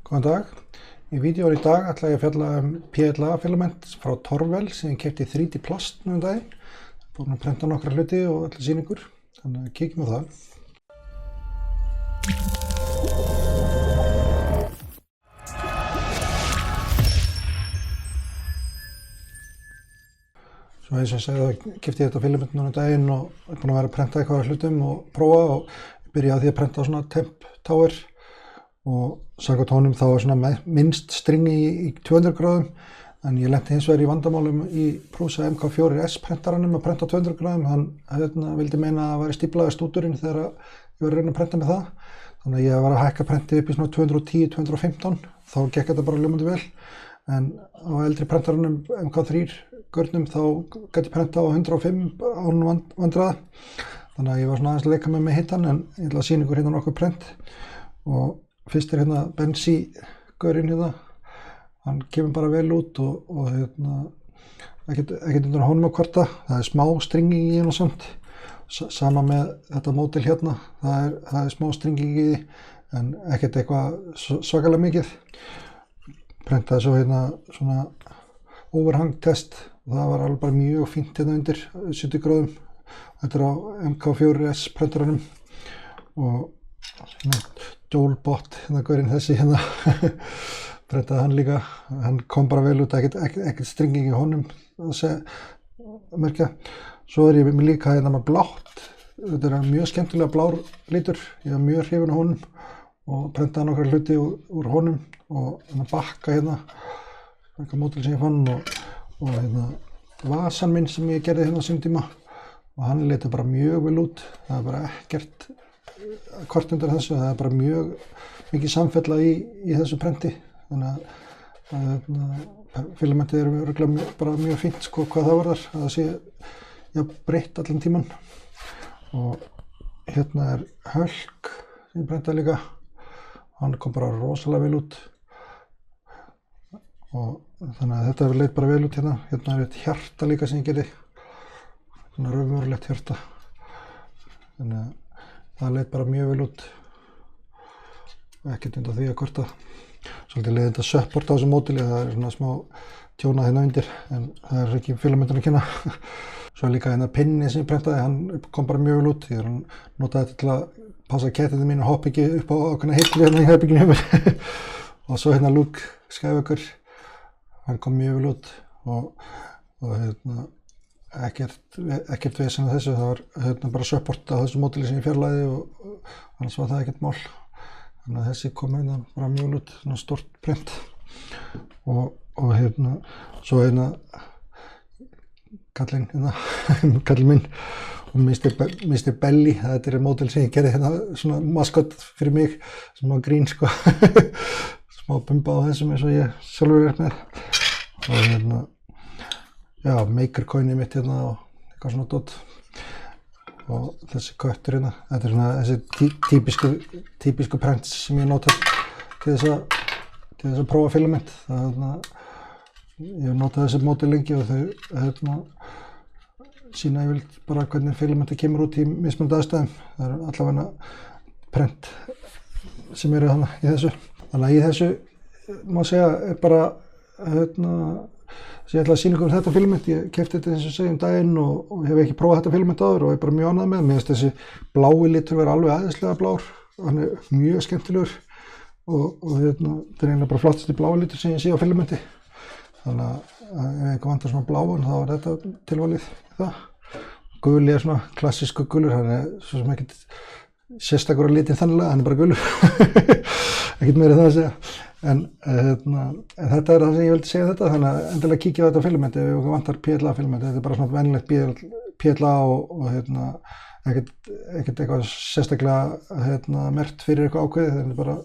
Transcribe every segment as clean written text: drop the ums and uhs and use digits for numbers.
Góðan dag. Í vídeóinu í dag ætla ég að fjalla PLA-filament frá Torvel sem ég keypti í 3D plast um daginn. Búinn að prenta nokkra hluti og allir sýningur, þannig að kíkjum á það. Svo eins og ég segði þá keypti ég þetta filament núna um daginn og er búinn að vera að prenta eitthvað af hlutum og prófa og byrja á því að prenta svona temp tower og samkvæmt honum þá var svona minnst stringi í 200 gráðum en ég lenti hins vegar í vandamálum í Prusa MK4S prentaranum að prenta 200 gráðum. Hann vildi meina að það væri stíflaði stúturinn þegar ég var að reyna að prenta með það. Þannig að ég var að hækka prentið upp í svona 210-215, þá gekk þetta bara ljómandi vel. En á eldri prentaranum MK3 görnum þá gæti ég prenta á 105 án vandræða. Þannig að ég var svona aðeins að leika með hittan en ég ætla að sýna ykkur hérna nokkuð prent. Og fyrst er hérna Bensi-gaurinn hérna. Hann kemur bara vel út og ekkert undan honum að kvarta. Það er smá stringing í hann og samt. Sama með þetta módel hérna. Það er smá stringing í því en ekkert eitthvað svakalega mikið. Prentaði svo hérna svona overhang test. Það var alveg bara mjög fínt hérna undir 70 gráðum. Þetta er á MK4S prentaranum og Jolbot, hérna gaurinn þessi hérna, prentaði hann líka. Hann kom bara vel út, ekkert stringing í honum að merkja. Svo er ég líka hérna með blátt. Þetta er mjög skemmtilega blár litur. Ég var mjög hrifinn af honum og prentaði nokkra hluti úr honum og hérna bakka hérna, eitthvað módel sem ég fann og hérna vasan minn sem ég gerði hérna á sínum tíma og hann leit bara mjög vel út. Það er bara ekkert kvart undir þessu, það er bara mjög mikið samfella í þessu prenti. Þannig að filamentið er örugglega bara mjög fínt sko hvað það varðar, að það sé breytt allan tíman. Og hérna er Hulk sem ég prentaði líka. Hann kom bara rosalega vel út. Og þannig að þetta leit bara vel út hérna. Hérna er eitt hjarta líka sem ég gerði. Svona raunverulegt hjarta. Þannig að það leit bara mjög vel út. Ekkert undan því að kvarta. Svolítið leiðindi að support á þessu módeli. Það er svona smá tjónað hérna undir en það er ekki filamentinu að kenna. Svo líka hérna pinni sem ég prentaði, hann kom bara mjög vel út. Ég notaði þetta til að passa kettinu mín og hoppa ekki upp á ákveðna hillu hérna í herberginu hjá mér. Og svo hérna Luke Skywalker, hann kom mjög vel út og hérna ekkert vesen af þessu. Það var hérna bara support á þessu módeli sem ég fjarlægði og annars var það ekkert mál. Þannig að þessi kom hérna bara mjög vel út, svona stórt print og hérna svo hérna kallinn hérna, kallinn minn og Mr. Belly, þetta er módel sem ég gerði hérna, svona maskott fyrir mig sem var grín sko. Smá bumba á þessum eins og ég sjálfur er með og hérna maker coinið mitt hérna og eitthvað svona dót og þessi köttur hérna. Þetta er svona þessi típisku prints sem ég nota til þess að prófa filament. Ég nota þessi módel lengi og þau sýna yfirleitt bara hvernig filamenti kemur út í mismunandi aðstæðum. Það er allavega prent sem eru þarna í þessu. Þannig að í þessu má segja er bara ég ætla að sýna ykkur þetta filament. Ég keypti þetta eins og segja um daginn og hef ekki prófað þetta filament áður og er bara mjög ánægður með. Mér finnst þessi blái litur vera alveg æðislega blár. Hann er mjög skemmtilegur og þetta er eiginlega bara flottasti blái litur sem ég sé á filamenti. Þannig að ef eitthvað vantar svona bláan þá er þetta tilvalið í það. Guli er svona klassísku gulur, hann er svo sem ekkert sérstakur á litinn þannlega, hann er bara gulur. Ekkert meira það að segja. En þetta er það sem ég vildi segja þetta, þannig að endilega kíkja á þetta filament ef ykkur vantar PLA-filament. Þetta er bara svona venjulegt PLA og ekkert eitthvað sérstaklega merkt fyrir eitthvað ákveðið. Þetta er bara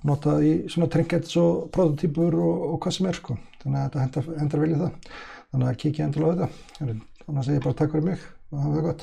notað í svona trinkets og prototýpur og hvað sem er sko. Þannig að þetta hentar vel í það. Þannig að kíkja endilega á þetta. Þannig að segja bara takk fyrir mig og hafa það gott.